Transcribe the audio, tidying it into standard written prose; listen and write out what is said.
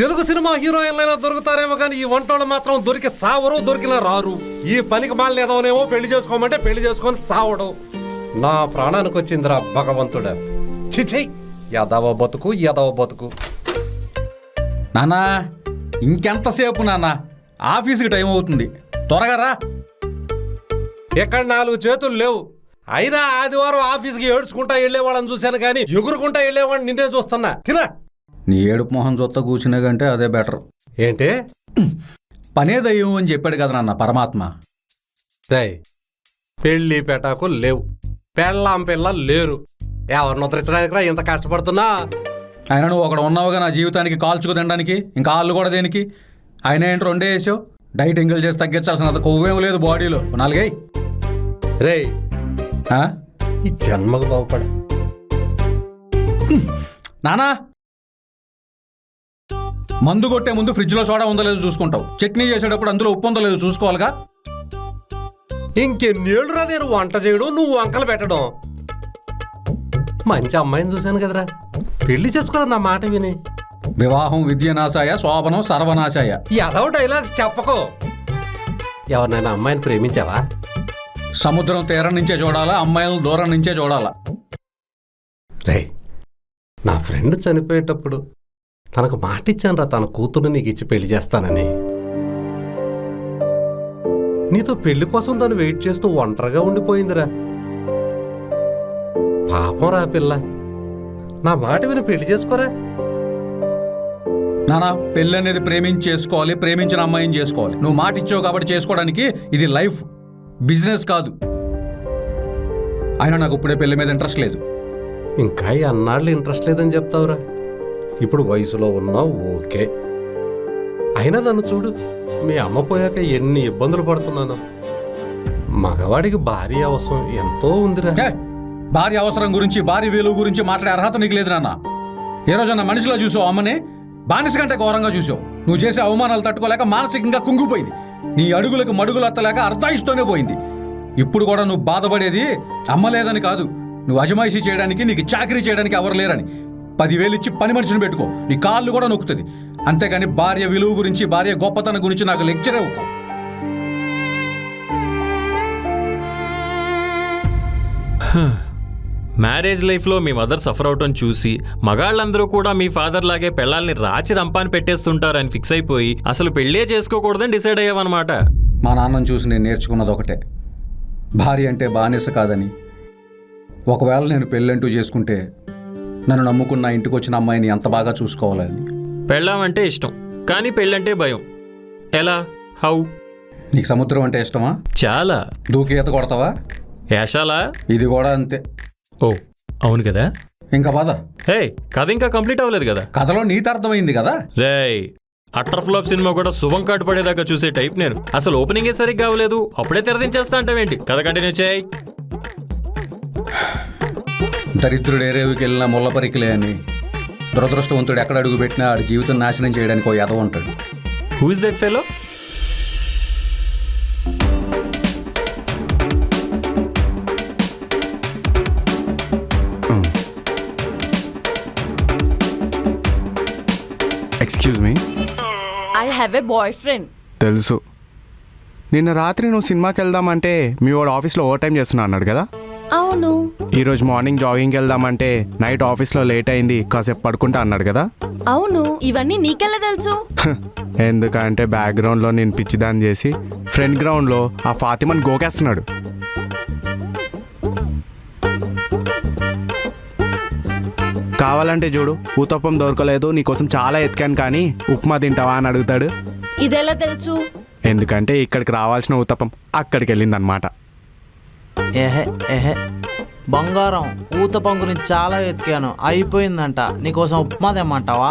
Telugu cinema హీరోయిన్లైనా దొరుకుతారేమో కానీ ఈ వంటోళ్ళు మాత్రం దొరికి సావరు, దొరికినా రారు. ఈ పనికి మాలిన ఏదోనేమో పెళ్లి చేసుకోమంటే పెళ్లి చేసుకొని సావడు. నా ప్రాణానికి వచ్చిందిరా భగవంతుడా. చిచై, యాదవ బతుకు యాదవ బతుకు. నాన్నా ఇంకెంతసేపు నాన్న, ఆఫీస్కి టైం అవుతుంది, త్వరగా రా. ఎక్కడ 4 చేతులు లేవు. అయినా ఆదివారం ఆఫీస్కి ఏడ్చుకుంటా వెళ్ళేవాళ్ళని చూశాను కానీ ఎగురుకుంటా వెళ్ళేవాడిని నిన్నే చూస్తున్నా. తినా నీ ఏడుపు మొహం చూస్తా కూర్చునే కంటే అదే బెటర్. ఏంటి పనే దయ్యం అని చెప్పాడు కదా నాన్న పరమాత్మ. రై, పెళ్లి పెటాకు లేవు, పెళ్ళాం పిల్లలు లేరు. ఎవరిని ఉద్ధరించడానికి రా ఇంత కష్టపడుతున్నా? ఆయన నువ్వు ఒకడు ఉన్నావుగా నా జీవితానికి కాల్చుకు తినడానికి, ఇంకా ఆళ్ళు కూడా దేనికి? ఆయన ఏంటి 2 వేసావు? డైట్ ఎంగిల్ చేసి తగ్గించాల్సినంత కొవ్వేం లేదు బాడీలో. 4 రే, ఈ జన్మకు బాగుపడ. నానా మందు కొట్టే ముందు ఫ్రిడ్జ్లో సోడా ఉందో లేదో చూసుకుంటావు, చట్నీ చేసేటప్పుడు అందులో ఉప్పు ఉందో లేదో చూసుకోవాలిగా. ఇంకెన్నేళ్ళురా నేను వంట చేయడం, నువ్వు వంకలు పెట్టడం. మంచి అమ్మాయిని చూశాను కదరా, పెళ్లి చేసుకురా నా మాట విని. వివాహం విద్యనాశాయ, శోభనం సర్వనాశాయ. ఏదో డైలాగ్స్ చెప్పకో. ఎవరినైనా అమ్మాయిని ప్రేమించావా? సముద్రం తీరం నుంచే చూడాలా, అమ్మాయిలను దూరం నుంచే చూడాలా. రే, నా ఫ్రెండ్ చనిపోయేటప్పుడు తనకు మాట ఇచ్చానురా, తన కూతురు నీకు ఇచ్చి పెళ్లి చేస్తానని. నీతో పెళ్లి కోసం తను వెయిట్ చేస్తూ ఒంటరిగా ఉండిపోయిందిరా. పాపం రా పిల్ల, నా మాట విని పెళ్లి చేసుకోరా. నానా పెళ్ళి అనేది ప్రేమించి చేసుకోవాలి, ప్రేమించిన అమ్మాయిని చేసుకోవాలి. నువ్వు మాట ఇచ్చావు కాబట్టి చేసుకోవడానికి. ఇది లైఫ్, బిజినెస్ కాదు. అయినా నాకు ఇప్పుడే పెళ్లి మీద ఇంట్రెస్ట్ లేదు. ఇంకా అన్నాళ్ళు ఇంట్రెస్ట్ లేదని చెప్తావురా. ఇప్పుడు వయసులో ఉన్నావు, ఓకే. అయినా నన్ను చూడు, మీ అమ్మ పోయాక ఎన్ని ఇబ్బందులు పడుతున్నాను. మగవాడికి భార్య అవసరం ఎంతో ఉందిరా. భార్య అవసరం గురించి, భార్య విలువ గురించి మాట్లాడే అర్హత నీకు లేదు నాన్న. ఏ రోజన్నా మనిషిలో చూసావు అమ్మని? బానిస కంటే ఘోరంగా చూసావు. నువ్వు చేసే అవమానాలు తట్టుకోలేక మానసికంగా కుంగిపోయింది. నీ అడుగులకు మడుగులు అత్తలేక అర్ధాయిస్తూనే పోయింది. ఇప్పుడు కూడా నువ్వు బాధపడేది అమ్మ లేదని కాదు, నువ్వు అజమాయిషీ చేయడానికి, నీకు చాకరీ చేయడానికి ఎవరు లేరని. 10,000 ఇచ్చి పని మనిషిని పెట్టుకో, నీ కాళ్ళు కూడా నొక్కుతుంది. అంతేగాని భార్య విలువ గురించి, భార్య గొప్పతనం గురించి నాకు లెక్చరే ఇవ్వకు. మ్యారేజ్ లైఫ్లో మీ మదర్ సఫర్ అవటం చూసి మగాళ్ళందరూ కూడా మీ ఫాదర్ లాగే పెళ్ళాల్ని రాచి రంపాన్ని పెట్టేస్తుంటారని ఫిక్స్ అయిపోయి అసలు పెళ్ళే చేసుకోకూడదని డిసైడ్ అయ్యావన్నమాట. మా నాన్నని చూసి నేను నేర్చుకున్నది ఒకటే, భార్య అంటే బానిస కాదని. ఒకవేళ నేను పెళ్ళంటూ చేసుకుంటే నన్ను నమ్ముకున్న ఇంటికి వచ్చిన అమ్మాయిని ఎంత బాగా చూసుకోవాలని. పెళ్ళామంటే ఇష్టం కానీ పెళ్ళంటే భయం. ఎలా? హౌ? నీకు సముద్రం అంటే ఇష్టమా? చాలా. దూకి ఈత కొడతావా? యాషాలా? ఇది కూడా అంతే. ఓ అవును కదా. ఇంకా బాధ. హే, కథ ఇంకా కంప్లీట్ అవ్వలేదు కదా. కథలో నీతి అర్థమైంది కదా. రేయ్, అట్టర్ ఫ్లాప్ సినిమా కూడా శుభం కాటు పడేదాకా చూసే టైప్ నేను. అసలు ఓపెనింగే సరిగ్గా అవ్వలేదు, అప్పుడే తెరదించేస్తా అంటావేంటి? కథ కంటిన్యూ చేయి. దరిద్రుడు ఏరేవికి వెళ్ళిన ముళ్ళ పరికిలే అని, దురదృష్టవంతుడు ఎక్కడ అడుగు పెట్టినా ఆడి జీవితం నాశనం చేయడానికి ఓ ఎదవ ఉంటాడు. Who is that fellow? Excuse me. I have a boy friend. తెలుసు. నిన్న రాత్రి నువ్వు సినిమాకి వెళ్దామంటే మీ వాడు ఆఫీస్లో ఓవర్ టైం చేస్తున్నా అన్నాడు కదా. అవును. ఈరోజు మార్నింగ్ జాగింగ్కి వెళ్దామంటే నైట్ ఆఫీస్లో లేట్ అయింది, కాసేపు పడుకుంటా అన్నాడు కదా. అవును. ఇవన్నీ నీకెలా తెలుసు? ఎందుకంటే బ్యాక్గ్రౌండ్లో నేను పిచ్చిదాన్ని చేసి ఫ్రంట్ గ్రౌండ్లో ఆ ఫాతిమని గోకేస్తున్నాడు. కావాలంటే చూడు, ఊతప్పం దొరకలేదు, నీకోసం చాలా ఎతికాను కానీ ఉప్మా తింటావా అని అడుగుతాడు. ఇదెలా తెలుసు? ఎందుకంటే ఇక్కడికి రావాల్సిన ఊతప్పం అక్కడికి వెళ్ళిందనమాట. ఏహే ఏహే బంగారం, ఊతప్పం గురించి చాలా వెతికాను, అయిపోయిందంట. నీకోసం ఉప్మా తెమ్మంటావా?